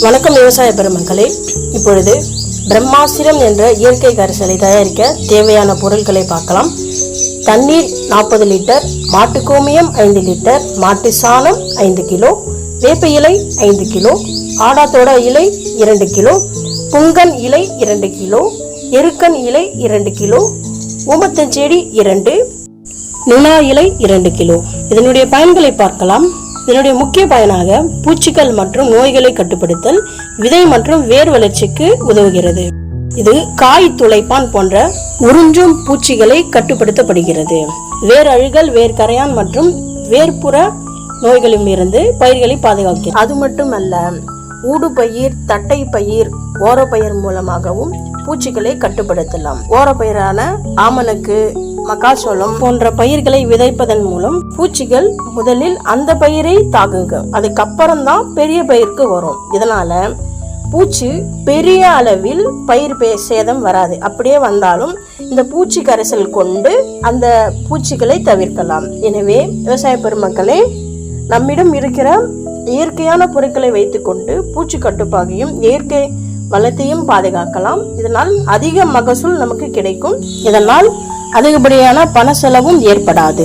வணக்கம் விவசாய பெருமக்களே. இப்பொழுது பிரம்மாஸ்திரம் என்ற இயற்கை கரைசலை தயாரிக்க தேவையான பொருட்களை பார்க்கலாம். தண்ணீர் 40 லிட்டர், மாட்டு கோமியம் 5 லிட்டர், மாட்டு சாணம் 5 கிலோ, வேப்ப இலை 5 கிலோ, ஆடாத்தோட இலை 2 கிலோ, புங்கன் இலை 2 கிலோ, எருக்கன் இலை 2 கிலோ, ஊமத்தஞ்செடி 2, நுணா இலை 2 கிலோ. இதனுடைய பயன்களை பார்க்கலாம். இதனுடைய முக்கிய பயனாக பூச்சிகள் மற்றும் நோய்களை கட்டுப்படுத்தல், விதை மற்றும் வேர் வளர்ச்சிக்கு உதவுகிறது. இது காய் துளைப்பான் போன்ற உறிஞ்சும் பூச்சிகளை கட்டுப்படுத்தப்படுகிறது. வேர் அழுகல், வேர் கரையான் மற்றும் வேர்ப்புற நோய்களில் இருந்து பயிர்களை பாதுகாக்கிறது. அது மட்டுமல்ல, ஊடுபயிர், தட்டை பயிர், ஓரப்பயிர் மூலமாகவும் பூச்சிகளை கட்டுப்படுத்தலாம். ஓரப்பயிரான ஆமணக்கு, மக்காச்சோளம் போன்ற பயிர்களை விதைப்பதன் மூலம் பூச்சிகள் முதலில் அந்த பயிரை தாக்குங்க, அதுக்கப்புறம் தான் பெரிய பயிருக்கு வரும். இதனால பூச்சி பெரிய அளவில் பயிர் சேதம் வராது. அப்படியே வந்தாலும் இந்த பூச்சி கரைசல் கொண்டு அந்த பூச்சிகளை தவிர்க்கலாம். எனவே விவசாய பெருமக்களே, நம்மிடம் இருக்கிற இயற்கையான பொருட்களை வைத்துக்கொண்டு பூச்சி கட்டுப்பாகையும் இயற்கை வளத்தையும் பாதுகாக்கலாம். இதனால் அதிக மகசூல் நமக்கு கிடைக்கும். இதனால் அதிகப்படியான பண செலவும் ஏற்படாது.